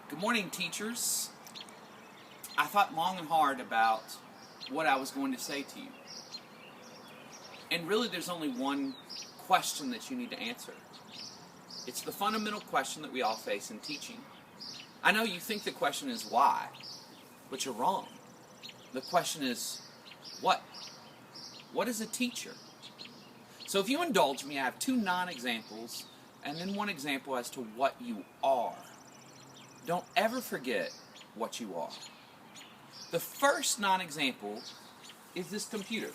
Good morning, teachers. I thought long and hard about what I was going to say to you. And really, there's only one question that you need to answer. It's the fundamental question that we all face in teaching. I know you think the question is why, but you're wrong. The question is what? What is a teacher? So if you indulge me, I have two non-examples and then one example as to what you are. Don't ever forget what you are. The first non-example is this computer.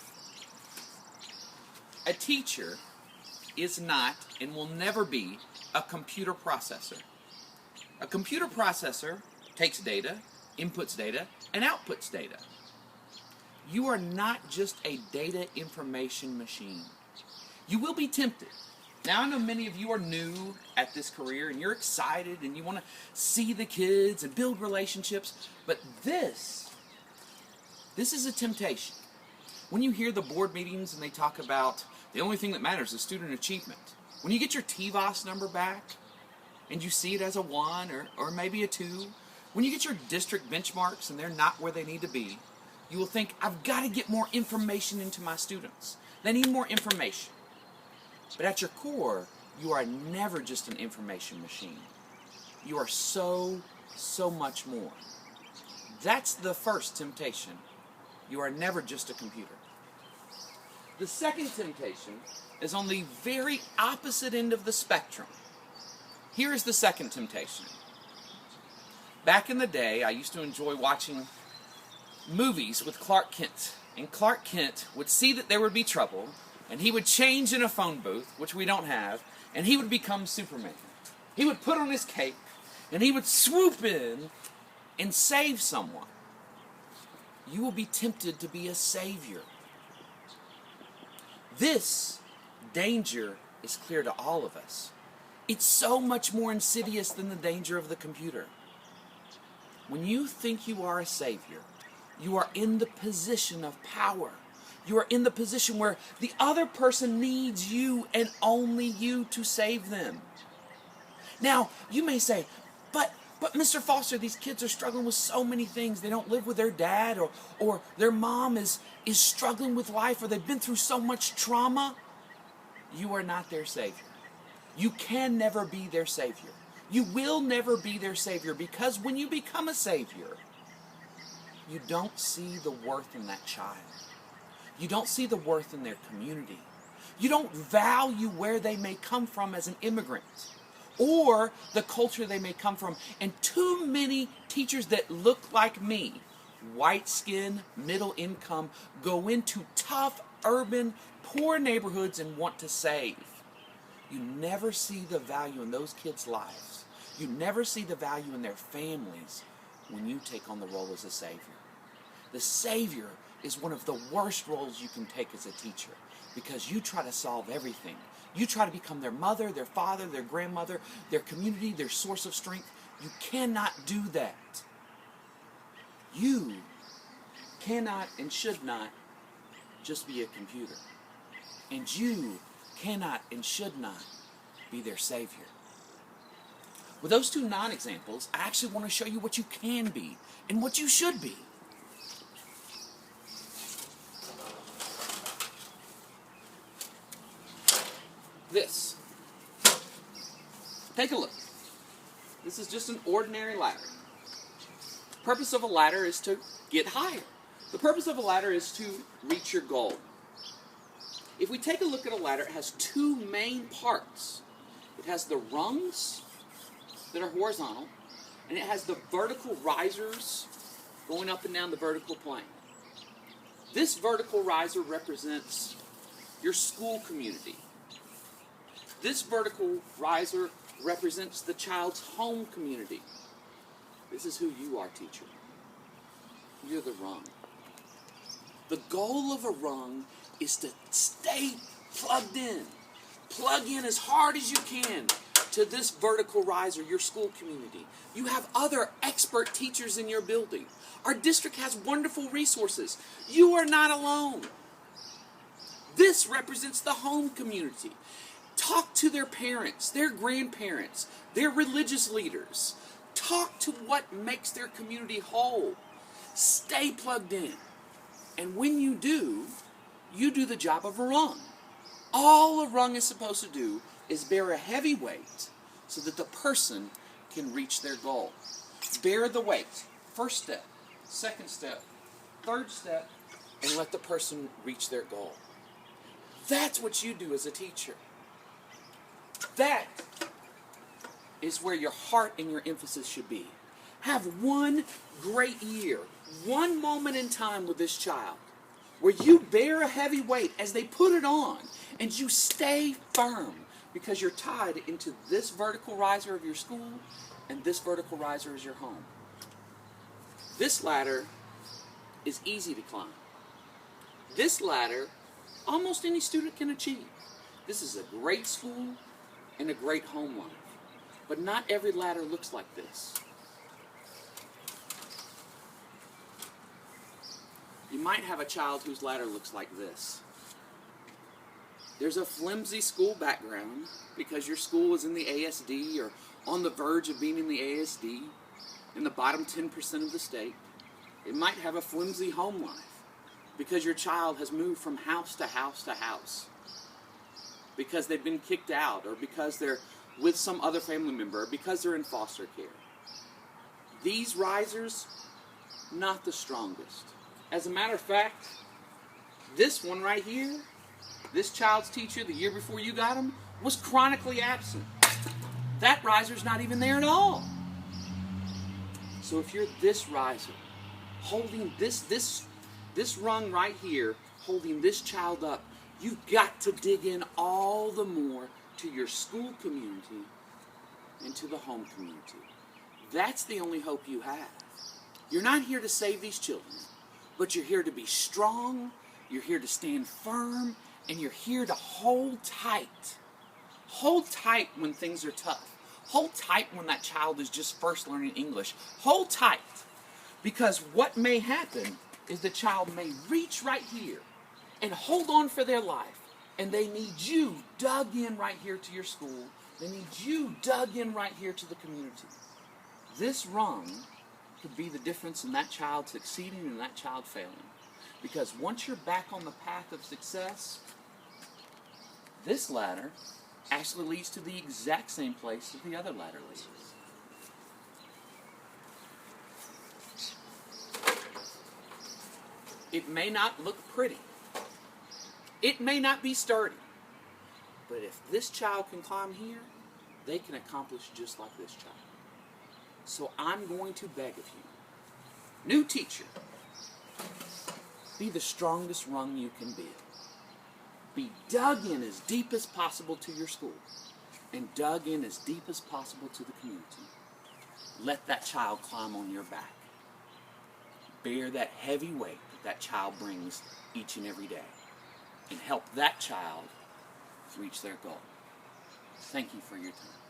A teacher is not and will never be a computer processor. A computer processor takes data, inputs data, and outputs data. You are not just a data information machine. You will be tempted. Now, I know many of you are new at this career and you're excited and you want to see the kids and build relationships, but this is a temptation. When you hear the board meetings and they talk about the only thing that matters is student achievement, when you get your TVOS number back and you see it as a 1 or maybe a 2, when you get your district benchmarks and they're not where they need to be, you will think, I've got to get more information into my students. They need more information. But at your core, you are never just an information machine. You are so much more. That's the first temptation. You are never just a computer. The second temptation is on the very opposite end of the spectrum. Here is the second temptation. Back in the day, I used to enjoy watching movies with Clark Kent. And Clark Kent would see that there would be trouble, and he would change in a phone booth, which we don't have, and he would become Superman. He would put on his cape, and he would swoop in and save someone. You will be tempted to be a savior. This danger is clear to all of us. It's so much more insidious than the danger of the computer. When you think you are a savior, you are in the position of power. You are in the position where the other person needs you and only you to save them. Now, you may say, but Mr. Foster, these kids are struggling with so many things. They don't live with their dad, or their mom is struggling with life, or they've been through so much trauma. You are not their savior. You can never be their savior. You will never be their savior, because when you become a savior, you don't see the worth in that child. You don't see the worth in their community. You don't value where they may come from as an immigrant or the culture they may come from. And too many teachers that look like me, white skin, middle income, go into tough, urban, poor neighborhoods and want to save. You never see the value in those kids' lives. You never see the value in their families when you take on the role as a savior. The savior is one of the worst roles you can take as a teacher, because you try to solve everything. You try to become their mother, their father, their grandmother, their community, their source of strength. You cannot do that. You cannot and should not just be a computer. And you cannot and should not be their savior. With those two non-examples, I actually want to show you what you can be and what you should be. This. Take a look. This is just an ordinary ladder. The purpose of a ladder is to get higher. The purpose of a ladder is to reach your goal. If we take a look at a ladder, it has two main parts. It has the rungs that are horizontal, and it has the vertical risers going up and down the vertical plane. This vertical riser represents your school community. This vertical riser represents the child's home community. This is who you are, teacher. You're the rung. The goal of a rung is to stay plugged in. Plug in as hard as you can to this vertical riser, your school community. You have other expert teachers in your building. Our district has wonderful resources. You are not alone. This represents the home community. Talk to their parents, their grandparents, their religious leaders. Talk to what makes their community whole. Stay plugged in. And when you do the job of a rung. All a rung is supposed to do is bear a heavy weight so that the person can reach their goal. Bear the weight. First step, second step, third step, and let the person reach their goal. That's what you do as a teacher. That is where your heart and your emphasis should be. Have one great year, one moment in time with this child where you bear a heavy weight as they put it on and you stay firm because you're tied into this vertical riser of your school and this vertical riser is your home. This ladder is easy to climb. This ladder, almost any student can achieve. This is a great school and a great home life. But not every ladder looks like this. You might have a child whose ladder looks like this. There's a flimsy school background because your school is in the ASD or on the verge of being in the ASD, in the bottom 10% of the state. It might have a flimsy home life because your child has moved from house to house to house, because they've been kicked out, or because they're with some other family member, or because they're in foster care. These risers, not the strongest. As a matter of fact, this one right here, this child's teacher the year before you got him, was chronically absent. That riser's not even there at all. So if you're this riser, holding this rung right here, holding this child up, you've got to dig in all the more to your school community and to the home community. That's the only hope you have. You're not here to save these children, but you're here to be strong, you're here to stand firm, and you're here to hold tight. Hold tight when things are tough. Hold tight when that child is just first learning English. Hold tight, because what may happen is the child may reach right here and hold on for their life, and they need you dug in right here to your school. They need you dug in right here to the community. This rung could be the difference in that child succeeding and that child failing. Because once you're back on the path of success, this ladder actually leads to the exact same place that the other ladder leads. It may not look pretty. It may not be sturdy. But if this child can climb here, they can accomplish just like this child. So I'm going to beg of you, new teacher, be the strongest rung you can be. Be dug in as deep as possible to your school and dug in as deep as possible to the community. Let that child climb on your back. Bear that heavy weight that child brings each and every day and help that child reach their goal. Thank you for your time.